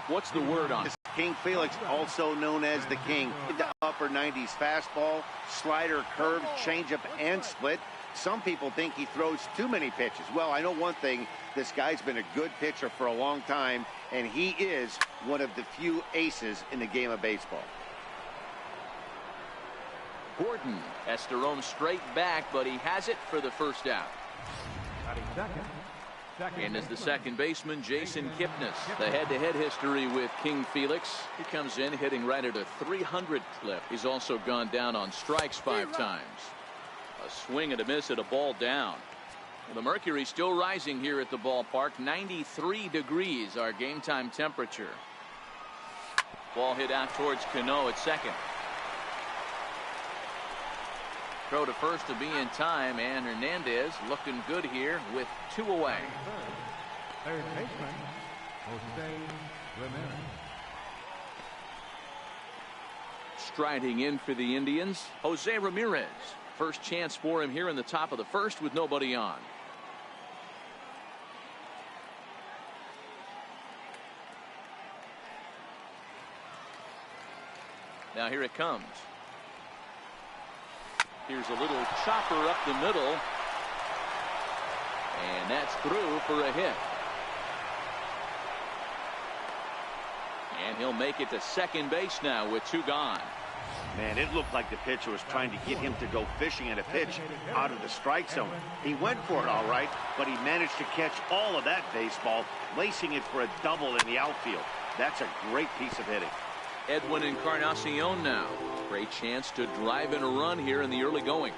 What's the word on it? King Felix, also known as the King. The upper 90s fastball, slider, curve, changeup, and split. Some people think he throws too many pitches. Well, I know one thing. This guy's been a good pitcher for a long time, and he is one of the few aces in the game of baseball. Gordon has to roam straight back, but he has it for the first out. And as the second baseman, Jason Kipnis. The head-to-head history with King Felix. He comes in hitting right at a 300 clip. He's also gone down on strikes 5 times. A swing and a miss at a ball down. Well, the mercury still rising here at the ballpark. 93 degrees, our game time temperature. Ball hit out towards Cano at second. Throw to first to be in time, and Hernandez looking good here with 2 away. Third baseman, Jose Ramirez. Striding in for the Indians, Jose Ramirez. First chance for him here in the top of the first with nobody on. Now here it comes. Here's a little chopper up the middle. And that's through for a hit. And he'll make it to second base now with 2 gone. Man, it looked like the pitcher was trying to get him to go fishing at a pitch out of the strike zone. He went for it all right, but he managed to catch all of that baseball, lacing it for a double in the outfield. That's a great piece of hitting. Edwin Encarnacion now. Great chance to drive in a run here in the early going.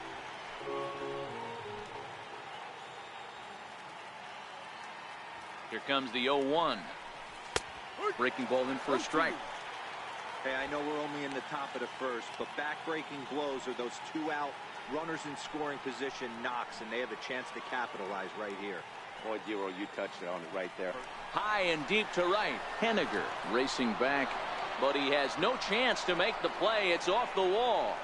Here comes the 0-1. Breaking ball in for a strike. Hey, I know we're only in the top of the first, but back-breaking blows are those 2 out runners in scoring position knocks, and they have a chance to capitalize right here. Boy, Dero, you touched it on it right there. High and deep to right. Henniger racing back, but he has no chance to make the play. It's off the wall.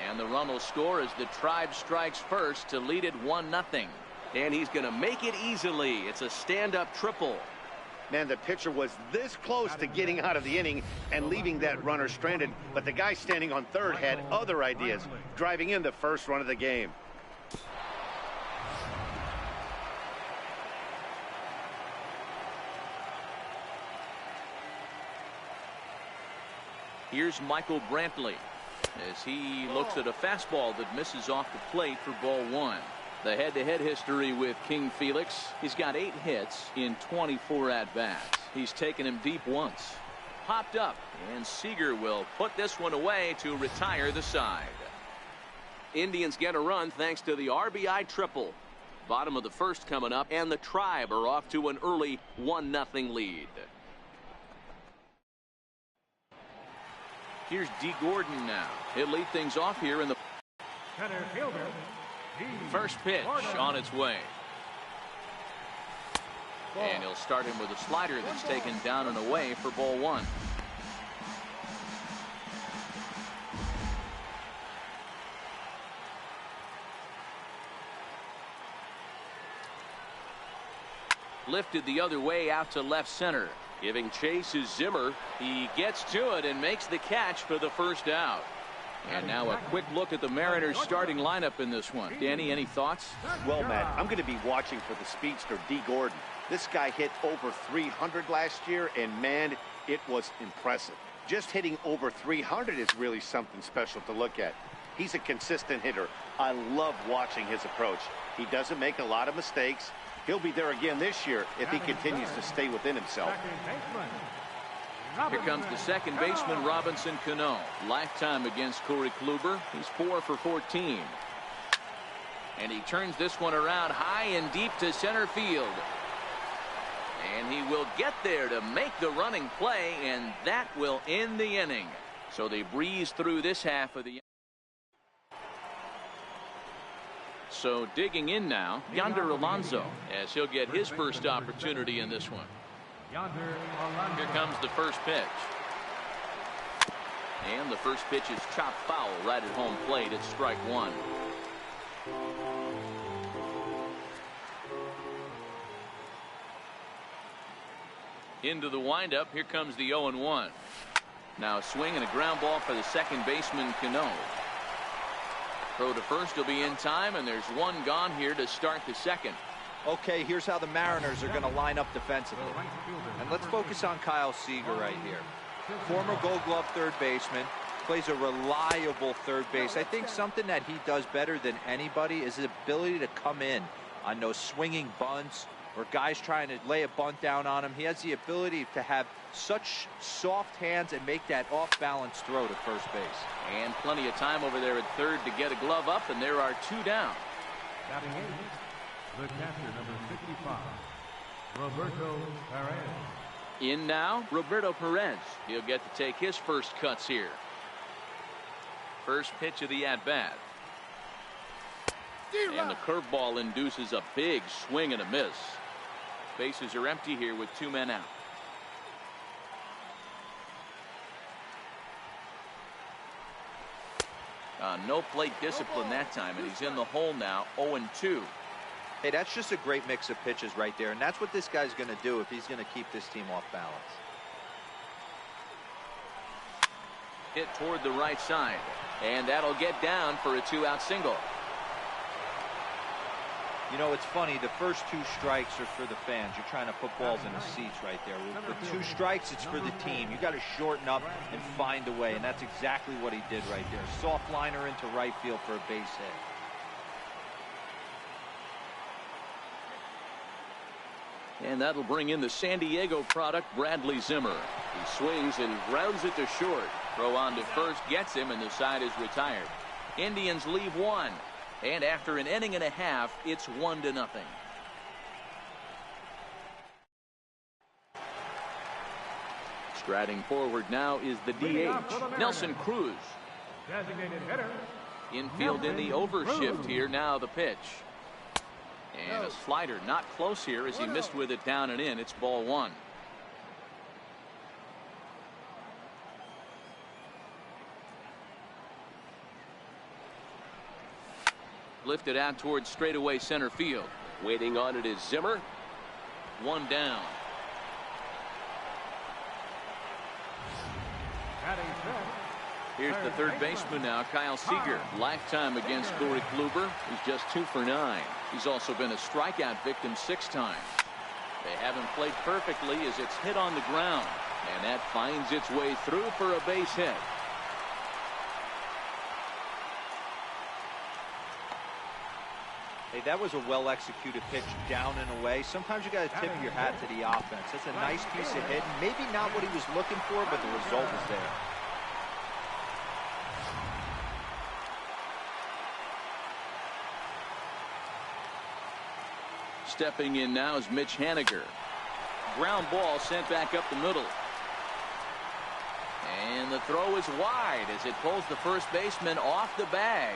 And the run will score as the Tribe strikes first to lead it 1-0. And he's going to make it easily. It's a stand-up triple. Man, the pitcher was this close to getting out of the inning and leaving that runner stranded, but the guy standing on third had other ideas, driving in the first run of the game. Here's Michael Brantley as he looks at a fastball that misses off the plate for ball 1. The head-to-head history with King Felix. He's got 8 hits in 24 at-bats. He's taken him deep once. Popped up, and Seager will put this one away to retire the side. Indians get a run thanks to the RBI triple. Bottom of the first coming up, and the Tribe are off to an early 1-0 lead. Here's D. Gordon now. He'll lead things off here in the Center fielder, first pitch on its way. And he'll start him with a slider that's taken down and away for ball 1. Lifted the other way out to left center. Giving chase is Zimmer. He gets to it and makes the catch for the first out. And now a quick look at the Mariners starting lineup in this one. Danny, any thoughts? Well, Matt, I'm going to be watching for the speedster, D. Gordon. This guy hit over 300 last year, and man, it was impressive. Just hitting over 300 is really something special to look at. He's a consistent hitter. I love watching his approach. He doesn't make a lot of mistakes. He'll be there again this year if he continues to stay within himself. Here comes the second baseman, Robinson Cano. Lifetime against Corey Kluber. He's 4 for 14. And he turns this one around high and deep to center field. And he will get there to make the running play, and that will end the inning. So they breeze through this half of the inning. So digging in now, Yonder Alonso, as he'll get his first opportunity in this one. Here comes the first pitch. And the first pitch is chopped foul right at home plate. It's strike 1. Into the windup. Here comes the 0-1. Now a swing and a ground ball for the second baseman, Cano. Throw to first will be in time, and there's one gone here to start the second. Okay, here's how the Mariners are going to line up defensively. And let's focus on Kyle Seager right here. Former Gold Glove third baseman, plays a reliable third base. I think something that he does better than anybody is his ability to come in on those swinging bunts or guys trying to lay a bunt down on him. He has the ability to have such soft hands and make that off-balance throw to first base. And plenty of time over there at third to get a glove up, and there are two down. Batting eighth, the catcher, number 55, Roberto Perez. In now, Roberto Perez. He'll get to take his first cuts here. First pitch of the at-bat. And the curveball induces a big swing and a miss. Bases are empty here with two men out. No plate discipline that time, and he's in the hole now, 0-2. Hey, that's just a great mix of pitches right there, and that's what this guy's going to do if he's going to keep this team off balance. Hit toward the right side, and that'll get down for a two-out single. You know, it's funny, the first two strikes are for the fans. You're trying to put balls in the seats right there. With two strikes, it's for the team. You got to shorten up and find a way, and that's exactly what he did right there. Soft liner into right field for a base hit. And that'll bring in the San Diego product, Bradley Zimmer. He swings and grounds it to short. Throw on to first, gets him, and the side is retired. Indians leave one. And after an inning and a half, it's 1-0. Striding forward now is the DH, Nelson Cruz. Designated hitter. Infield in the overshift here. Now the pitch. And a slider not close here as he missed with it down and in. It's ball one. Lifted out towards straightaway center field. Waiting on it is Zimmer. One down. Here's the third baseman now, Kyle Seager. Lifetime against Corey Kluber. He's just 2 for 9. He's also been a strikeout victim 6 times. They haven't played perfectly as it's hit on the ground. And that finds its way through for a base hit. Hey, that was a well-executed pitch down and away. Sometimes you got to tip your hat to the offense. That's a nice piece of hitting. Maybe not what he was looking for, but the result was there. Stepping in now is Mitch Haniger. Ground ball sent back up the middle. And the throw is wide as it pulls the first baseman off the bag.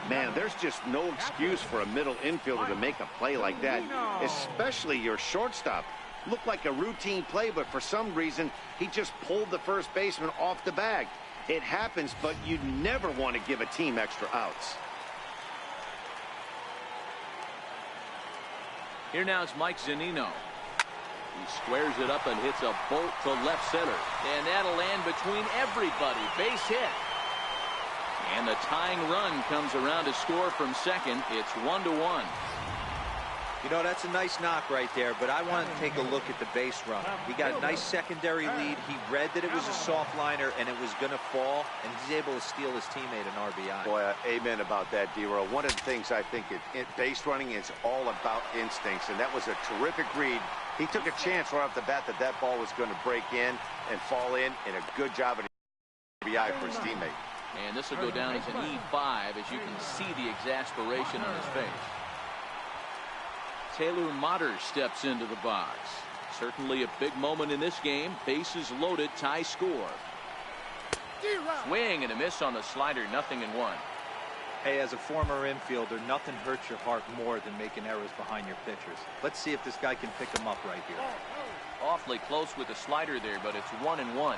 Man, there's just no excuse for a middle infielder to make a play like that, especially your shortstop. Looked like a routine play, but for some reason, he just pulled the first baseman off the bag. It happens, but you never want to give a team extra outs. Here now is Mike Zunino. He squares it up and hits a bolt to left center. And that'll land between everybody. Base hit. And the tying run comes around to score from second. It's 1-1. You know, that's a nice knock right there, but I want to take a look at the base runner. He got a nice secondary lead. He read that it was a soft liner and it was going to fall, and he's able to steal his teammate an RBI. Boy, amen about that, D-Roll. One of the things I think base running is all about instincts, and that was a terrific read. He took a chance right off the bat that that ball was going to break in and fall in, and a good job at RBI for his teammate. And this will go down as an E5 as you can see the exasperation on his face. Taylor Motter steps into the box. Certainly a big moment in this game. Bases loaded, tie score. Swing and a miss on the slider, 0-1. Hey, as a former infielder, nothing hurts your heart more than making errors behind your pitchers. Let's see if this guy can pick them up right here. Awfully close with the slider there, but it's 1-1.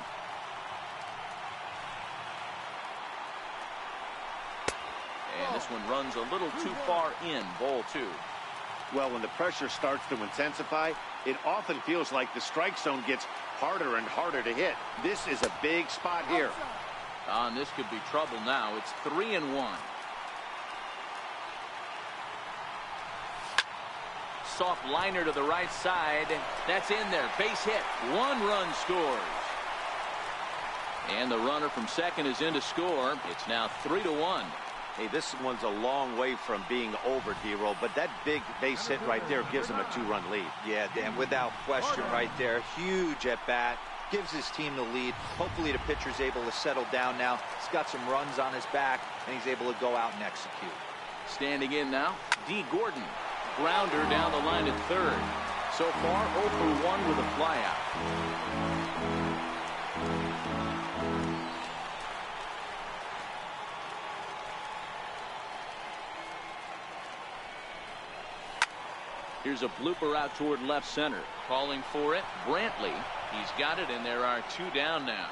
And this one runs a little too far in, ball 2. Well, when the pressure starts to intensify, it often feels like the strike zone gets harder and harder to hit. This is a big spot here. And this could be trouble now. It's 3-1. Soft liner to the right side. That's in there. Base hit. 1 run scores. And the runner from second is in to score. It's now 3-1. Hey, this one's a long way from being over, D-Roll, but that big base hit right there gives him a 2-run lead. Yeah, Dan, without question right there. Huge at bat. Gives his team the lead. Hopefully the pitcher's able to settle down now. He's got some runs on his back, and he's able to go out and execute. Standing in now, D. Gordon. Grounder down the line at third. So far, 0 for 1 with a flyout. Here's a blooper out toward left center. Calling for it, Brantley. He's got it, and there are 2 down now.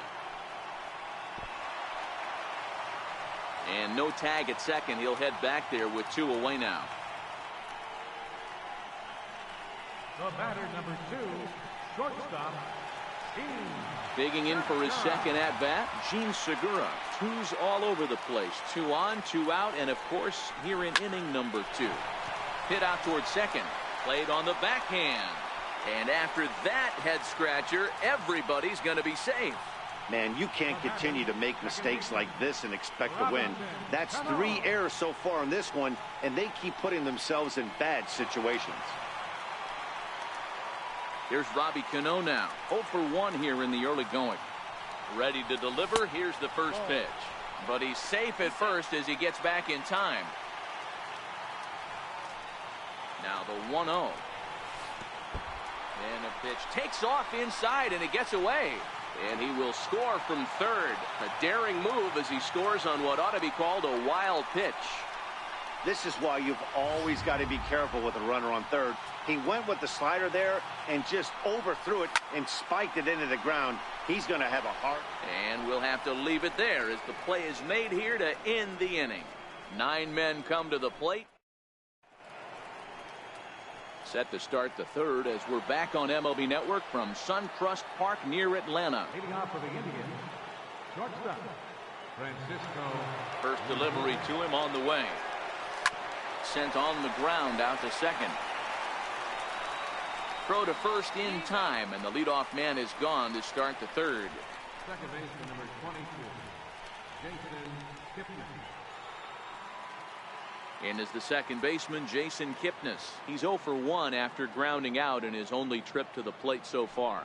And no tag at second. He'll head back there with 2 away now. The batter, number 2, shortstop, Gene. Digging in for his second at-bat, Gene Segura. 2s all over the place. 2 on, 2 out, and of course, here in inning number 2. Hit out toward second. Played on the backhand. And after that head-scratcher, everybody's going to be safe. Man, you can't continue to make mistakes like this and expect to win. That's 3 errors so far in this one, and they keep putting themselves in bad situations. Here's Robbie Cano now. 0 for 1 here in the early going. Ready to deliver. Here's the first pitch. But he's safe at first as he gets back in time. Now the 1-0. And the pitch takes off inside, and it gets away. And he will score from third. A daring move as he scores on what ought to be called a wild pitch. This is why you've always got to be careful with a runner on third. He went with the slider there and just overthrew it and spiked it into the ground. He's going to have a hard. And we'll have to leave it there as the play is made here to end the inning. 9 men come to the plate. Set to start the third as we're back on MLB Network from Suncrest Park near Atlanta. Leading off for the Indians, shortstop, Francisco. First delivery to him on the way. Sent on the ground out to second. Throw to first in time, and the leadoff man is gone to start the third. Second baseman, number 22, Jason Kipnis. In is the second baseman, Jason Kipnis. He's 0 for 1 after grounding out in his only trip to the plate so far.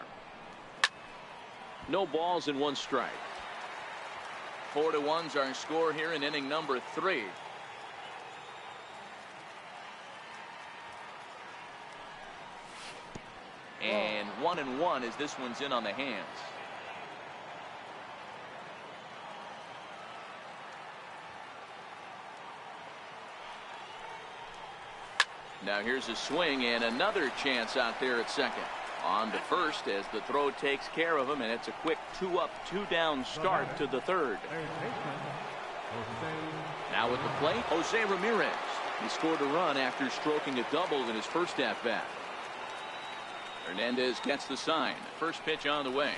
No balls and 1 strike. 4-1's our score here in inning number 3. And 1-1 as this one's in on the hands. Now here's a swing and another chance out there at second. On to first as the throw takes care of him, and it's a quick 2-up, 2-down start to the third. Now at the plate, Jose Ramirez. He scored a run after stroking a double in his first at-bat. Hernandez gets the sign. First pitch on the way.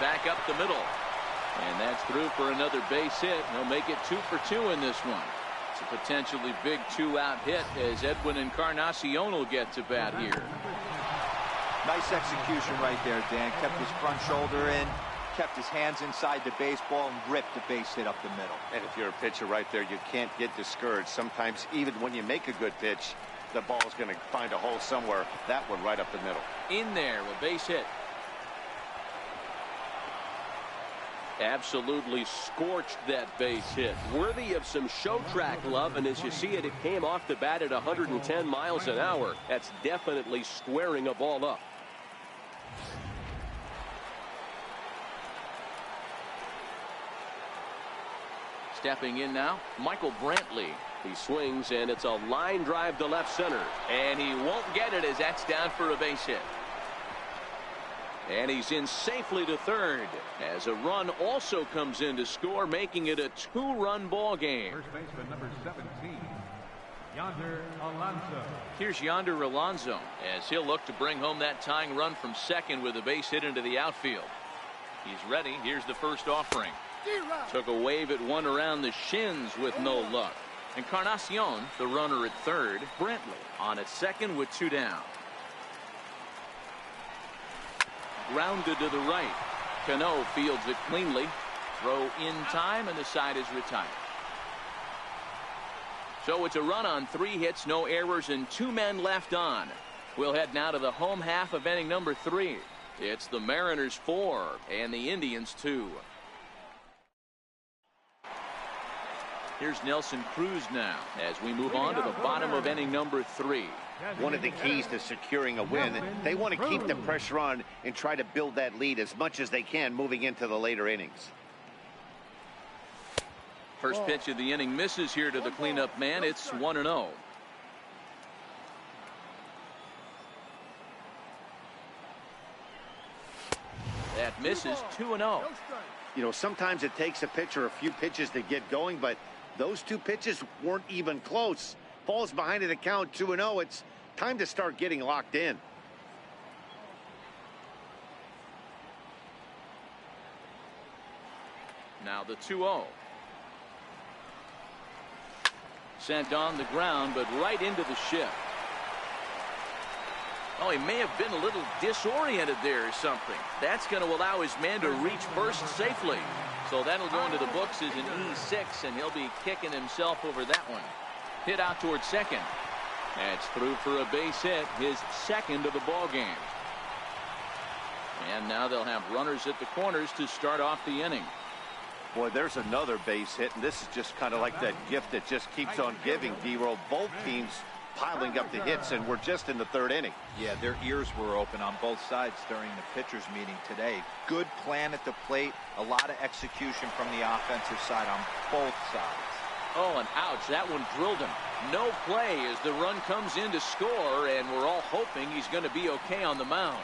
Back up the middle. And that's through for another base hit. He'll make it 2 for 2 in this one. It's a potentially big 2-out hit as Edwin Encarnacion will get to bat here. Nice execution right there, Dan. Kept his front shoulder in, kept his hands inside the baseball, and ripped the base hit up the middle. And if you're a pitcher right there, you can't get discouraged. Sometimes even when you make a good pitch, the ball is going to find a hole somewhere. That one right up the middle. In there, a base hit. Absolutely scorched that base hit. Worthy of some show track love, and as you see it, it came off the bat at 110 miles an hour. That's definitely squaring a ball up. Stepping in now, Michael Brantley. He swings, and it's a line drive to left center. And he won't get it as that's down for a base hit. And he's in safely to third as a run also comes in to score, making it a 2-run ball game. First baseman, number 17, Yonder Alonso. Here's Yonder Alonso as he'll look to bring home that tying run from second with a base hit into the outfield. He's ready. Here's the first offering. Took a wave at one around the shins with no luck. Encarnacion, the runner at third. Brantley on at second with two down. Grounded to the right. Cano fields it cleanly. Throw in time, and the side is retired. So it's a run on 3 hits, no errors, and 2 men left on. We'll head now to the home half of inning number 3. It's the Mariners 4 and the Indians 2. Here's Nelson Cruz now as we move on to the bottom of inning number 3. One of the keys to securing a win, they want to keep the pressure on and try to build that lead as much as they can moving into the later innings. First pitch of the inning misses here to the cleanup man. It's 1-0. That misses. 2-0. You know, sometimes it takes a pitcher a few pitches to get going, but those 2 pitches weren't even close. Falls behind at a count 2-0. It's time to start getting locked in. Now the 2-0. Sent on the ground, but right into the shift. Oh, he may have been a little disoriented there or something. That's going to allow his man to reach first safely. So that'll go into the books as an E6, and he'll be kicking himself over that one. Hit out towards second. That's through for a base hit, his second of the ball game. And now they'll have runners at the corners to start off the inning. Boy, there's another base hit, and this is just kind of like that gift that just keeps on giving, D-Roll. Both teams piling up the hits, and we're just in the 3rd inning. Yeah, their ears were open on both sides during the pitchers meeting today. Good plan at the plate, a lot of execution from the offensive side on both sides. Oh, and ouch, that one drilled him. No play as the run comes in to score, and we're all hoping he's going to be okay on the mound.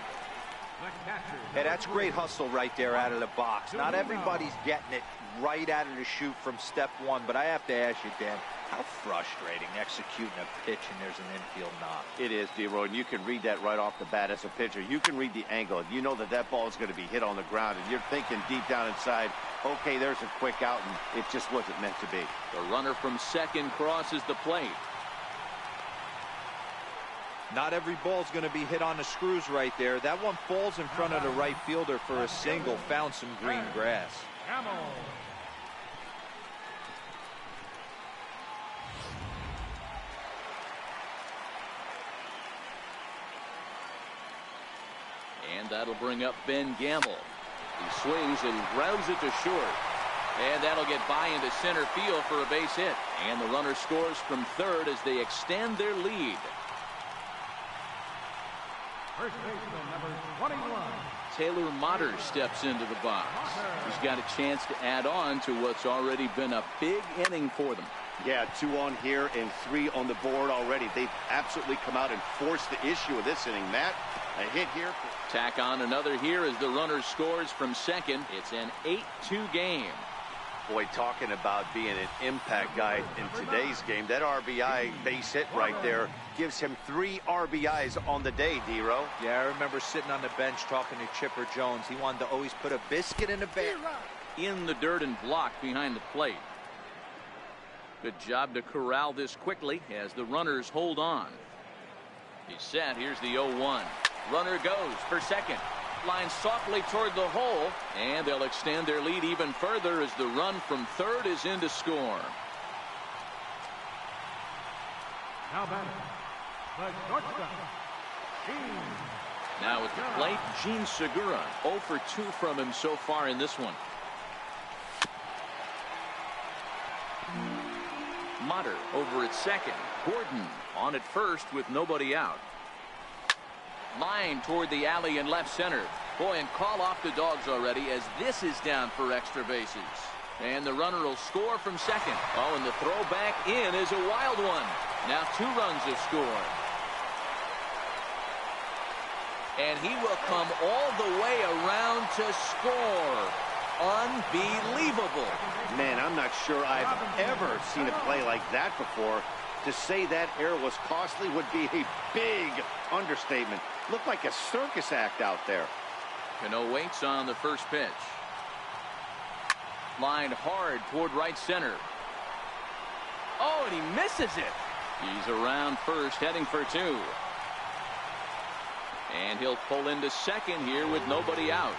Hey, that's great hustle right there out of the box. Not everybody's getting it right out of the chute from step 1, but I have to ask you, Dan, how frustrating executing a pitch and there's an infield knock. It is, D-Roy, and you can read that right off the bat as a pitcher. You can read the angle. You know that ball is going to be hit on the ground, and you're thinking deep down inside, okay, there's a quick out, and it just wasn't meant to be. The runner from second crosses the plate. Not every ball's going to be hit on the screws right there. That one falls in front of the right fielder for a single. Found some green grass. And that'll bring up Ben Gamble. He swings and grounds it to short. And that'll get by into center field for a base hit. And the runner scores from third as they extend their lead. First baseman number 21. Taylor Motter steps into the box. He's got a chance to add on to what's already been a big inning for them. Yeah, 2 on here and 3 on the board already. They've absolutely come out and forced the issue of this inning. Matt, a hit here. Tack on another here as the runner scores from second. It's an 8-2 game. Boy, talking about being an impact guy in today's game, that RBI base hit right there gives him 3 RBIs on the day, D-Row. Yeah, I remember sitting on the bench talking to Chipper Jones. He wanted to always put a biscuit in the bag. In the dirt and blocked behind the plate. Good job to corral this quickly as the runners hold on. He's set. Here's the 0-1. Runner goes for second. Line softly toward the hole, and they'll extend their lead even further as the run from third is in to score. Now batting, the shortstop, Gene. Now at the plate, Gene Segura. 0 for 2 from him so far in this one. Motter over at second. Gordon on at first with nobody out. Line toward the alley in left center. Boy, and call off the dogs already as this is down for extra bases. And the runner will score from second. Oh, and the throw back in is a wild one. Now 2 runs have scored. And he will come all the way around to score. Unbelievable. Man, I'm not sure I've ever seen a play like that before. To say that error was costly would be a big understatement. Looked like a circus act out there. Cano waits on the first pitch. Lined hard toward right center. Oh, and he misses it. He's around first, heading for two. And he'll pull into second here with nobody out.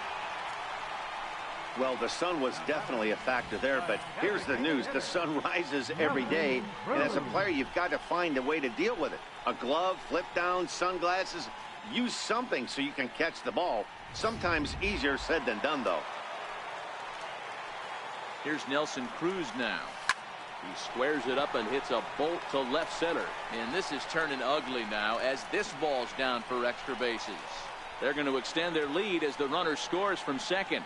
Well, the sun was definitely a factor there, but here's the news. The sun rises every day, and as a player, you've got to find a way to deal with it. A glove, flip down, sunglasses, use something so you can catch the ball. Sometimes easier said than done, though. Here's Nelson Cruz now. He squares it up and hits a bolt to left center. And this is turning ugly now as this ball's down for extra bases. They're going to extend their lead as the runner scores from second.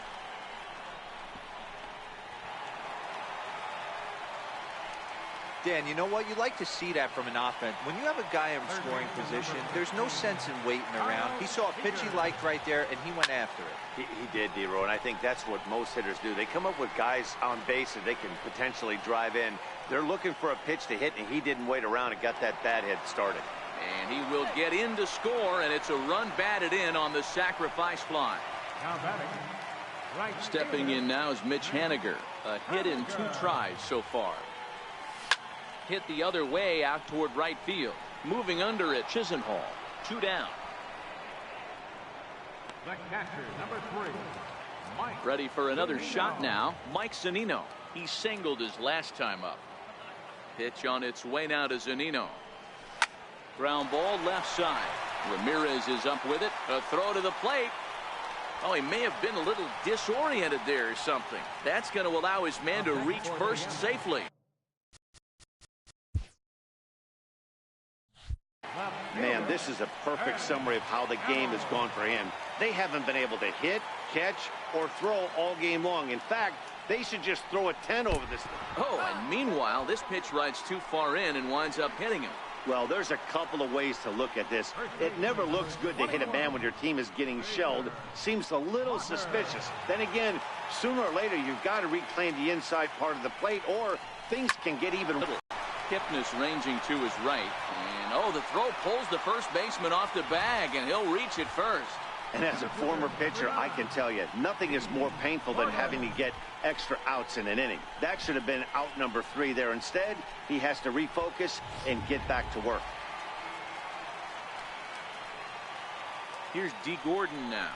Dan, you know what? You like to see that from an offense. When you have a guy in scoring position, there's no sense in waiting around. He saw a pitch he liked right there, and he went after it. He did, D-Row, and I think that's what most hitters do. They come up with guys on base that they can potentially drive in. They're looking for a pitch to hit, and he didn't wait around and got that bat hit started. And he will get in to score, and it's a run batted in on the sacrifice fly. Now batting. Right. Stepping in now is Mitch Haniger. A hit in 2 tries so far. Hit the other way out toward right field. Moving under it, Chisenhall. 2 down. The catcher, number 3, Mike. Ready for another shot now. Mike Zunino. He singled his last time up. Pitch on its way now to Zunino. Ground ball left side. Ramirez is up with it. A throw to the plate. Oh, he may have been a little disoriented there or something. That's going to allow his man to reach first safely. Man, this is a perfect summary of how the game has gone for him. They haven't been able to hit, catch, or throw all game long. In fact, they should just throw a 10 over this thing. Oh, and meanwhile, this pitch rides too far in and winds up hitting him. Well, there's a couple of ways to look at this. It never looks good to hit a man when your team is getting shelled. Seems a little suspicious. Then again, sooner or later, you've got to reclaim the inside part of the plate, or things can get even worse. Kipnis ranging to his right. And, oh, the throw pulls the first baseman off the bag, and he'll reach it first. And as a former pitcher, I can tell you, nothing is more painful than having to get extra outs in an inning. That should have been out number 3 there. Instead, he has to refocus and get back to work. Here's D. Gordon now,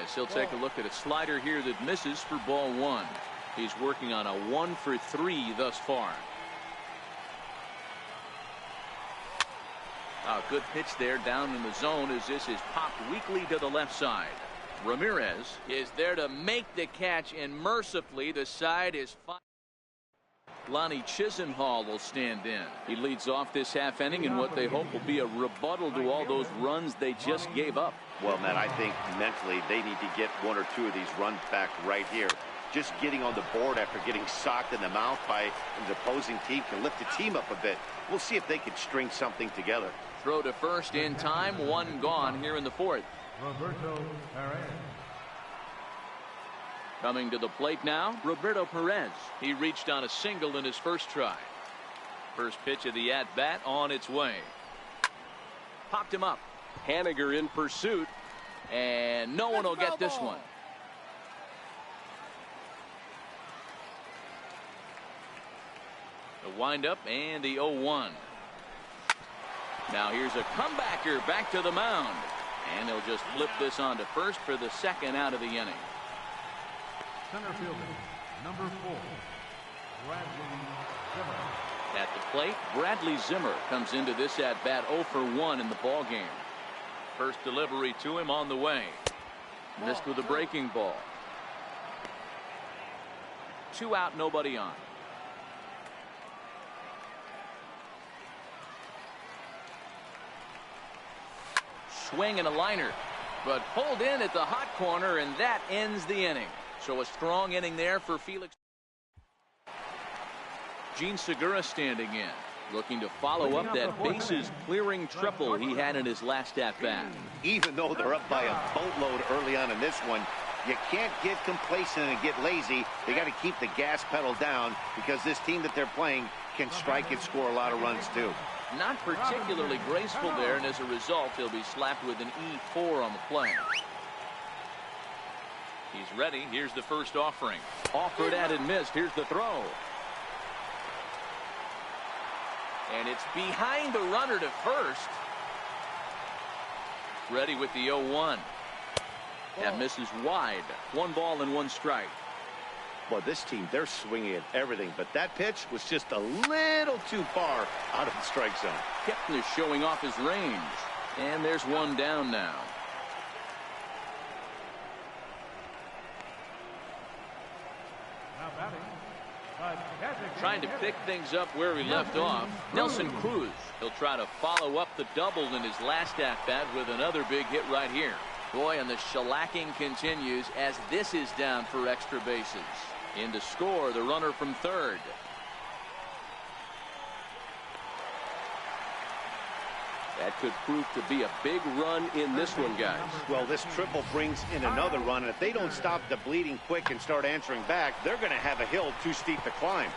as he'll take a look at a slider here that misses for ball 1. He's working on a 1 for 3 thus far. A good pitch there down in the zone as this is popped weakly to the left side. Ramirez is there to make the catch, and mercifully the side is fine. Lonnie Chisenhall will stand in. He leads off this half inning in what they hope will be a rebuttal to all those runs they just gave up. Well, Matt, I think mentally they need to get 1 or 2 of these runs back right here. Just getting on the board after getting socked in the mouth by the opposing team can lift the team up a bit. We'll see if they can string something together. Throw to first in time. 1 gone here in the 4th. Roberto Perez. Coming to the plate now, Roberto Perez. He reached on a single in his first try. First pitch of the at-bat on its way. Popped him up. Haniger in pursuit. And no one will get this one. The windup and the 0-1. Now here's a comebacker back to the mound. And he'll just flip this on to first for the second out of the inning. Center fielder, number 4, Bradley Zimmer. At the plate, Bradley Zimmer comes into this at-bat 0 for 1 in the ball game. First delivery to him on the way. Missed with a breaking ball. 2 out, nobody on. Swing and a liner, but pulled in at the hot corner, and that ends the inning. So a strong inning there for Felix. Gene Segura standing in, looking to follow up that bases clearing triple he had in his last at-bat. Even though they're up by a boatload early on in this one, you can't get complacent and get lazy. They got to keep the gas pedal down because this team that they're playing can strike and score a lot of runs too. Not particularly graceful there, and as a result, he'll be slapped with an E4 on the play. He's ready. Here's the first offering. Offered at and missed. Here's the throw. And it's behind the runner to first. Ready with the 0-1. That misses wide. 1 ball and 1 strike. Well, this team, they're swinging at everything, but that pitch was just a little too far out of the strike zone. Kepner showing off his range. And there's 1 down now. Trying to pick things up where he left off. Nelson Cruz. He'll try to follow up the double in his last at-bat with another big hit right here. Boy, and the shellacking continues as this is down for extra bases. In to score, the runner from third. That could prove to be a big run in this one, guys. Well, this triple brings in another run, and if they don't stop the bleeding quick and start answering back, they're going to have a hill too steep to climb.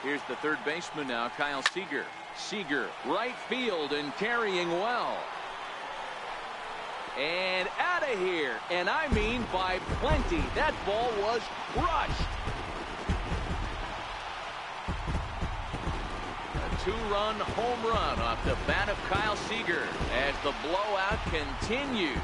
Here's the third baseman now, Kyle Seager. Seager, right field and carrying well. And out of here. And I mean by plenty. That ball was crushed. A 2-run home run off the bat of Kyle Seager as the blowout continues.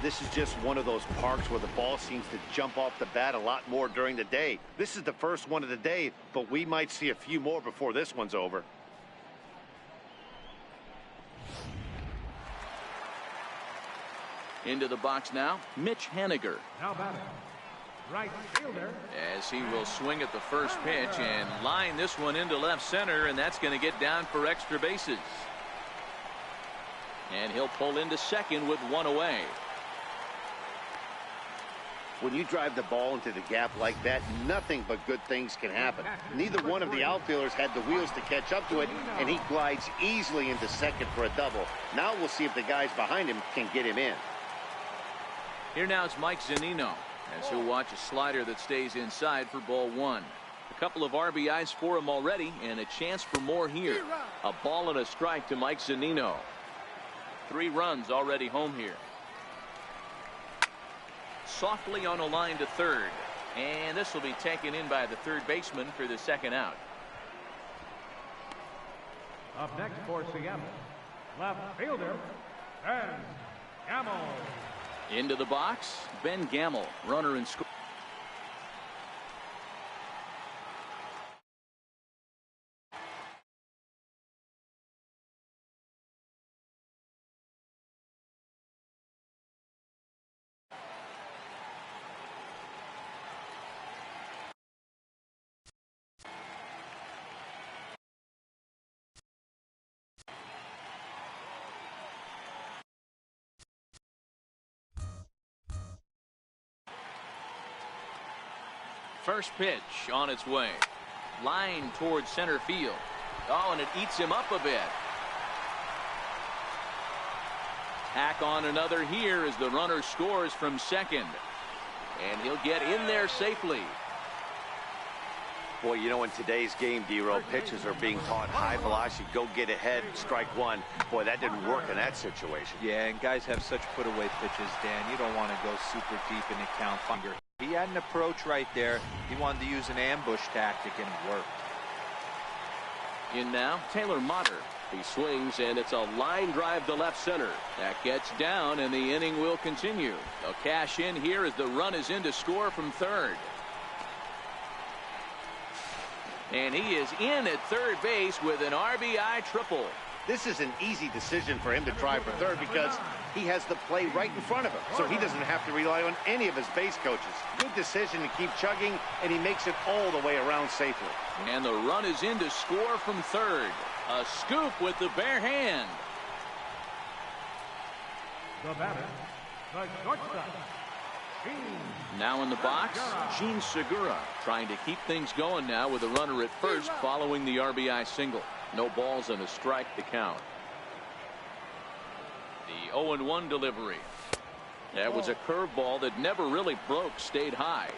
This is just one of those parks where the ball seems to jump off the bat a lot more during the day. This is the first one of the day, but we might see a few more before this one's over. Into the box now, Mitch Haniger. Now batting, right fielder. As he will swing at the first pitch and line this one into left center, and that's going to get down for extra bases. And he'll pull into second with 1 away. When you drive the ball into the gap like that, nothing but good things can happen. Neither one of the outfielders had the wheels to catch up to it, and he glides easily into second for a double. Now we'll see if the guys behind him can get him in. Here now it's Mike Zunino as he'll watch a slider that stays inside for ball 1. A couple of RBIs for him already and a chance for more here. A ball and a strike to Mike Zunino. 3 runs already home here. Softly on a line to third, and this will be taken in by the third baseman for the second out. Up next for Seattle, left fielder, Ben Gamel. Into the box, Ben Gamel, runner in score. First pitch on its way. Line towards center field. Oh, and it eats him up a bit. Tack on another here as the runner scores from second. And he'll get in there safely. Boy, you know, in today's game, D-Row, pitchers are being taught high velocity, go get ahead, strike one. Boy, that didn't work in that situation. Yeah, and guys have such put-away pitches, Dan. You don't want to go super deep in the count finger. He had an approach right there. He wanted to use an ambush tactic, and it worked. In now, Taylor Motter. He swings, and it's a line drive to left center. That gets down, and the inning will continue. They'll cash in here as the run is in to score from third. And he is in at third base with an RBI triple. This is an easy decision for him to try for third because he has the play right in front of him, so he doesn't have to rely on any of his base coaches. Good decision to keep chugging, and he makes it all the way around safely. And the run is in to score from third. A scoop with the bare hand. The batter, the shortstop, Now in the box, Gene Segura trying to keep things going now with a runner at first following the RBI single. No balls and a strike to count. The 0-1 delivery. That was a curveball that never really broke, stayed high.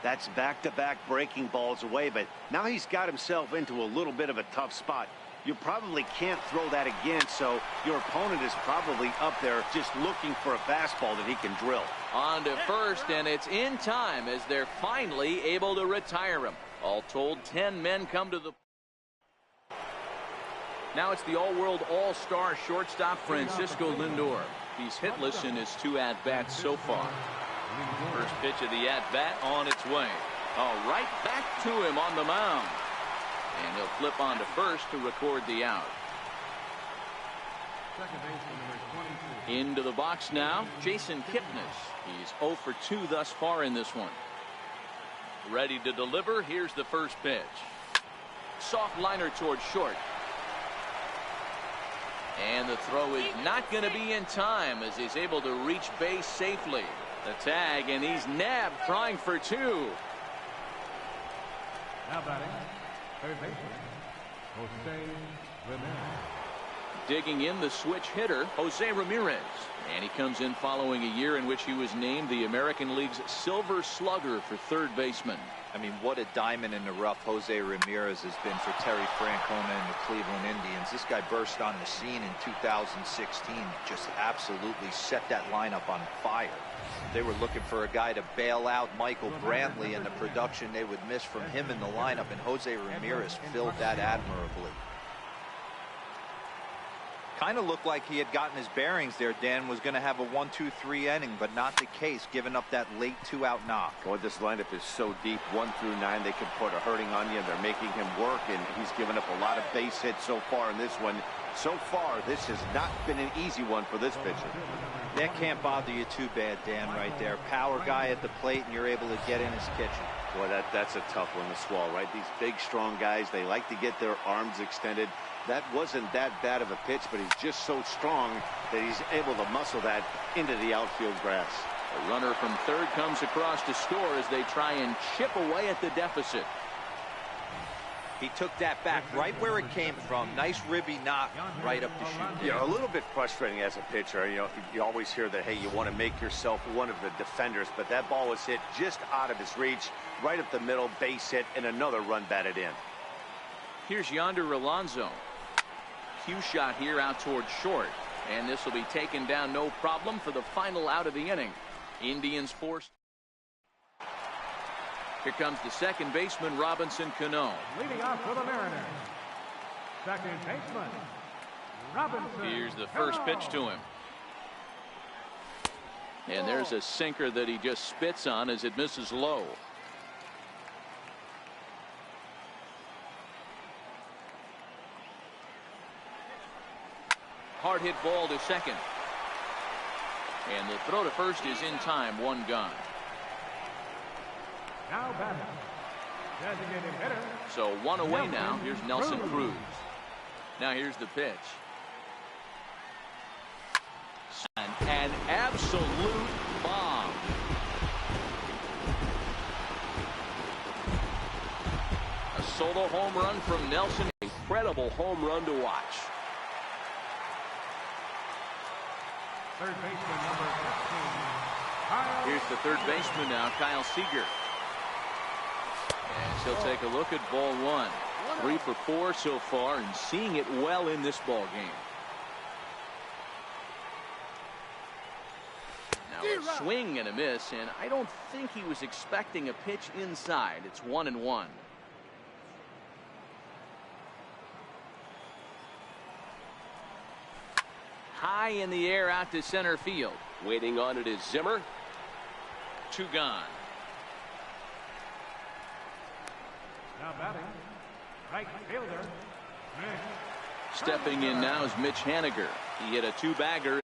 That's back-to-back breaking balls away, but now he's got himself into a little bit of a tough spot. You probably can't throw that again, so your opponent is probably up there just looking for a fastball that he can drill. On to first, and it's in time as they're finally able to retire him. All told, 10 men come to the... Now it's the all-world all-star shortstop Francisco Lindor. He's hitless in his 2 at-bats so far. First pitch of the at-bat on its way. Oh, right back to him on the mound. And he'll flip on to first to record the out. Into the box now, Jason Kipnis. He's 0 for 2 thus far in this one. Ready to deliver. Here's the first pitch. Soft liner towards short. And the throw is not going to be in time as he's able to reach base safely. The tag, and he's nabbed trying for 2. Now batting, third baseman, Jose Ramirez. Digging in the switch hitter, Jose Ramirez. And he comes in following a year in which he was named the American League's Silver Slugger for third baseman. I mean, what a diamond in the rough Jose Ramirez has been for Terry Francona and the Cleveland Indians. This guy burst on the scene in 2016, just absolutely set that lineup on fire. They were looking for a guy to bail out Michael Brantley and the production they would miss from him in the lineup, and Jose Ramirez filled that admirably. Kind of looked like he had gotten his bearings there. Dan was going to have a 1-2-3 inning, but not the case, giving up that late 2-out knock. Boy, this lineup is so deep, 1 through 9. They can put a hurting on you. They're making him work, and he's given up a lot of base hits so far in this one. So far, this has not been an easy one for this pitcher. That can't bother you too bad, Dan, right there. Power guy at the plate, and you're able to get in his kitchen. Boy, that's a tough one to swallow, right? These big, strong guys, they like to get their arms extended. That wasn't that bad of a pitch, but he's just so strong that he's able to muscle that into the outfield grass. A runner from third comes across to score as they try and chip away at the deficit. He took that back right where it came from. Nice ribby knock right up the chute. Yeah, a little bit frustrating as a pitcher. You know, you always hear that, hey, you want to make yourself one of the defenders, but that ball was hit just out of his reach, right up the middle, base hit, and another run batted in. Here's Yonder Alonso. Cue shot here out towards short, and this will be taken down no problem for the final out of the inning. Indians forced. Here comes the second baseman, Robinson Cano. Leading off for the Mariners, second baseman, Robinson. Here's the first pitch to him. And there's a sinker that he just spits on as it misses low. Hard hit ball to second. And the throw to first is in time, 1 gone. Now batting, designated hitter. So 1 away now. Here's Nelson Cruz. Now here's the pitch. An absolute bomb. A solo home run from Nelson. Incredible home run to watch. Third baseman, number 15, Kyle. Here's the third baseman now, Kyle Seager. And he'll take a look at ball 1. 3 for 4 so far, and seeing it well in this ball game. Now a swing and a miss, and I don't think he was expecting a pitch inside. It's 1-1. High in the air out to center field. Waiting on it is Zimmer. 2 gone. Now batting, right fielder, Mitch. Stepping in now is Mitch Haniger. He hit a 2-bagger.